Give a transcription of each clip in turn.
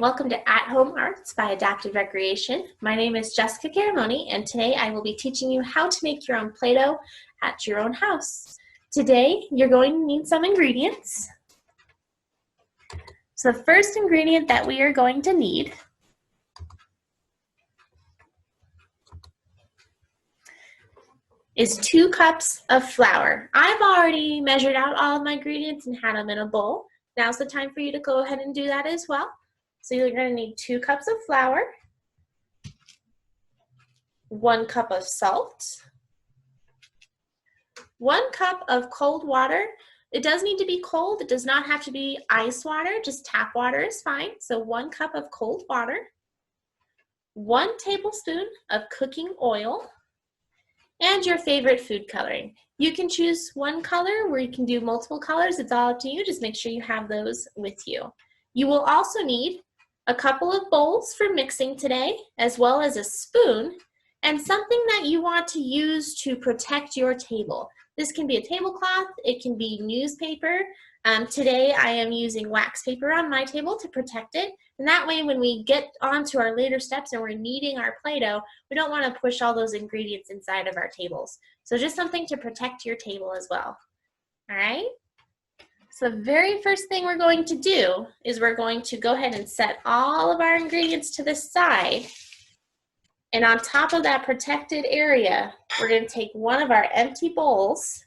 Welcome to At Home Arts by Adaptive Recreation. My name is Jessica Caramoni, and today I will be teaching you how to make your own Play-Doh at your own house. Today, you're going to need some ingredients. So the first ingredient that we are going to need is 2 cups of flour. I've already measured out all of my ingredients and had them in a bowl. Now's the time for you to go ahead and do that as well. So you're going to need 2 cups of flour, 1 cup of salt, 1 cup of cold water. It does need to be cold. It does not have to be ice water. Just tap water is fine. So 1 cup of cold water, 1 tablespoon of cooking oil, and your favorite food coloring. You can choose one color or you can do multiple colors. It's all up to you. Just make sure you have those with you. You will also need a couple of bowls for mixing today, as well as a spoon and something that you want to use to protect your table. This can be a tablecloth, it can be newspaper. Today I am using wax paper on my table to protect it, and that way when we get on to our later steps and we're kneading our Play-Doh, we don't want to push all those ingredients inside of our tables. So just something to protect your table as well. All right? So the very first thing we're going to do is we're going to go ahead and set all of our ingredients to the side. And on top of that protected area, we're going to take one of our empty bowls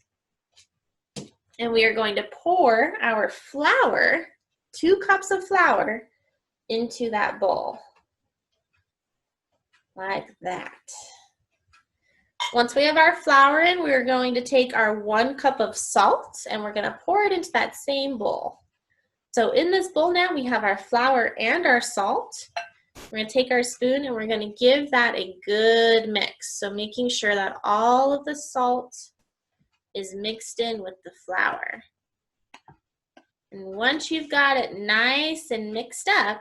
and we are going to pour our flour, 2 cups of flour, into that bowl. Like that. Once we have our flour in, we're going to take our 1 cup of salt and we're going to pour it into that same bowl. So in this bowl now we have our flour and our salt. We're going to take our spoon and we're going to give that a good mix. So making sure that all of the salt is mixed in with the flour. And once you've got it nice and mixed up,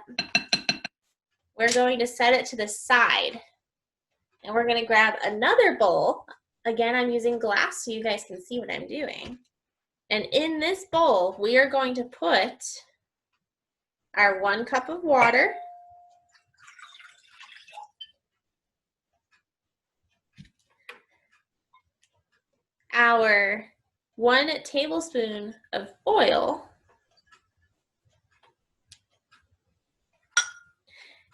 we're going to set it to the side. And we're going to grab another bowl. Again, I'm using glass so you guys can see what I'm doing. And in this bowl, we are going to put our 1 cup of water, our 1 tablespoon of oil,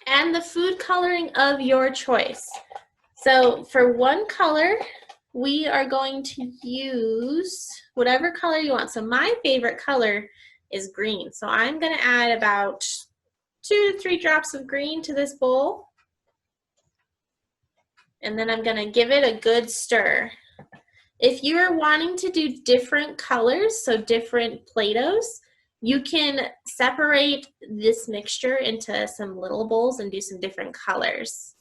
and the food coloring of your choice. So for 1 color, we are going to use whatever color you want. So my favorite color is green. So I'm going to add about 2 to 3 drops of green to this bowl. And then I'm going to give it a good stir. If you're wanting to do different colors, so different Play-Dohs, you can separate this mixture into some little bowls and do some different colors.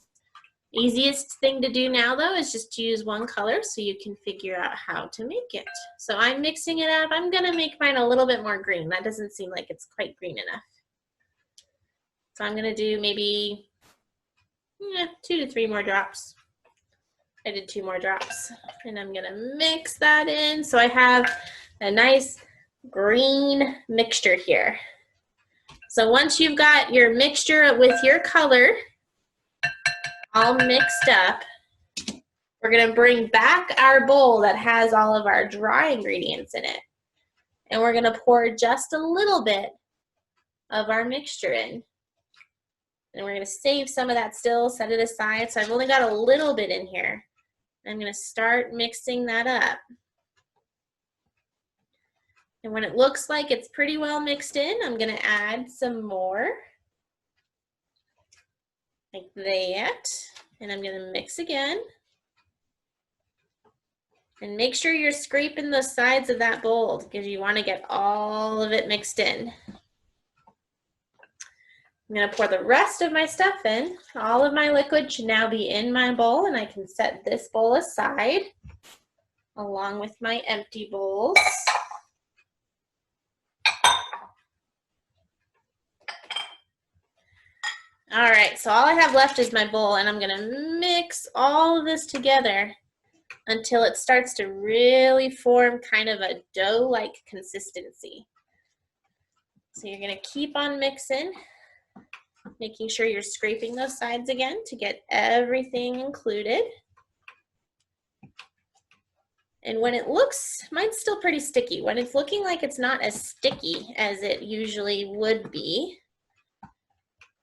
Easiest thing to do now though is just to use 1 color so you can figure out how to make it. So I'm mixing it up. I'm gonna make mine a little bit more green. That doesn't seem like it's quite green enough. So I'm gonna do maybe 2 to 3 more drops. I did 2 more drops and I'm gonna mix that in so I have a nice green mixture here. So once you've got your mixture with your color all mixed up, we're going to bring back our bowl that has all of our dry ingredients in it. And we're going to pour just a little bit of our mixture in. And we're going to save some of that still, set it aside. So I've only got a little bit in here. I'm going to start mixing that up. And when it looks like it's pretty well mixed in, I'm going to add some more. Like that, and I'm going to mix again. And make sure you're scraping the sides of that bowl because you want to get all of it mixed in. I'm going to pour the rest of my stuff in. All of my liquid should now be in my bowl, and I can set this bowl aside along with my empty bowls. All right, so all I have left is my bowl, and I'm gonna mix all of this together until it starts to really form kind of a dough-like consistency. So you're gonna keep on mixing Making sure you're scraping those sides again to get everything included. And when it looks, mine's still pretty sticky. When it's looking like it's not as sticky as it usually would be,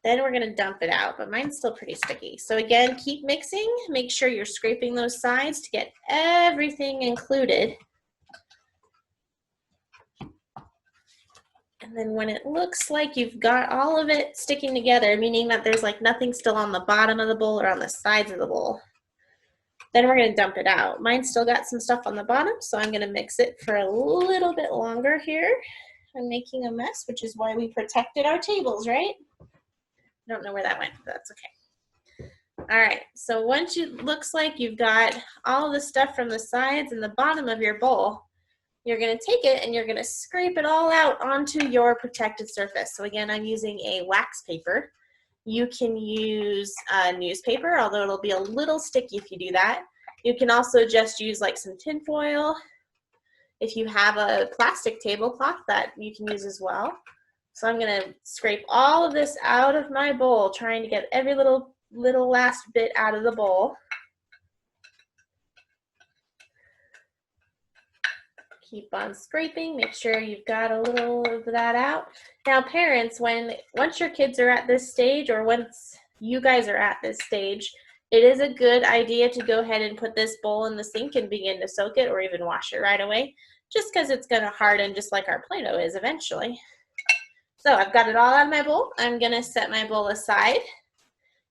then we're gonna dump it out, but mine's still pretty sticky. So again, keep mixing. Make sure you're scraping those sides to get everything included. And then when it looks like you've got all of it sticking together, meaning that there's like nothing still on the bottom of the bowl or on the sides of the bowl, then we're gonna dump it out. Mine's still got some stuff on the bottom, so I'm gonna mix it for a little bit longer here. I'm making a mess, which is why we protected our tables, right? I don't know where that went, but that's okay. All right, so once it looks like you've got all the stuff from the sides and the bottom of your bowl, you're gonna take it and you're gonna scrape it all out onto your protected surface. So again, I'm using a wax paper. You can use newspaper, although it'll be a little sticky if you do that. You can also just use like some tin foil. If you have a plastic tablecloth, that you can use as well. So I'm gonna scrape all of this out of my bowl, trying to get every little last bit out of the bowl. Keep on scraping, make sure you've got a little of that out. Now parents, once your kids are at this stage, or once you guys are at this stage, it is a good idea to go ahead and put this bowl in the sink and begin to soak it or even wash it right away, just because it's gonna harden just like our Play-Doh is eventually. So I've got it all out of my bowl. I'm gonna set my bowl aside.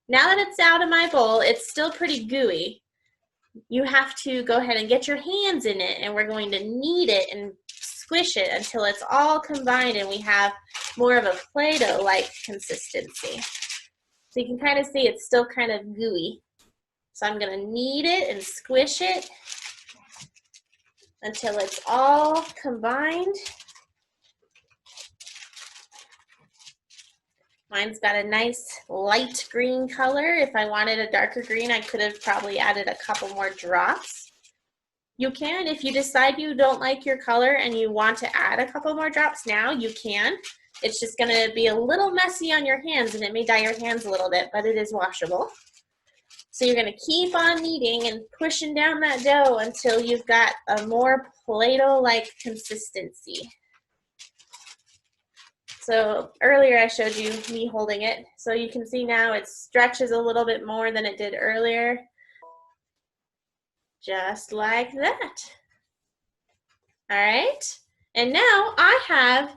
Now that it's out of my bowl, it's still pretty gooey. You have to go ahead and get your hands in it, and we're going to knead it and squish it until it's all combined and we have more of a Play-Doh-like consistency. So you can kind of see it's still kind of gooey. So I'm going to knead it and squish it until it's all combined. Mine's got a nice light green color. If I wanted a darker green, I could have probably added a couple more drops. You can, if you decide you don't like your color and you want to add a couple more drops now, you can. It's just gonna be a little messy on your hands and it may dye your hands a little bit, but it is washable. So you're gonna keep on kneading and pushing down that dough until you've got a more Play-Doh-like consistency. So earlier I showed you me holding it. So you can see now it stretches a little bit more than it did earlier. Just like that. All right. And now I have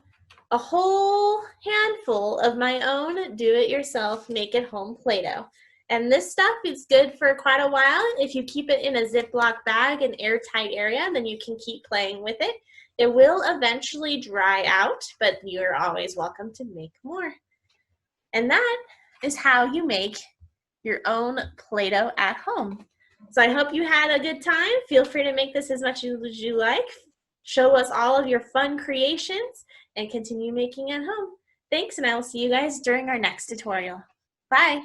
a whole handful of my own do-it-yourself make-it-home Play-Doh. And this stuff is good for quite a while. If you keep it in a Ziploc bag, an airtight area, then you can keep playing with it. It will eventually dry out, but you're always welcome to make more. And that is how you make your own Play-Doh at home. So I hope you had a good time. Feel free to make this as much as you like. Show us all of your fun creations and continue making at home. Thanks, and I will see you guys during our next tutorial. Bye.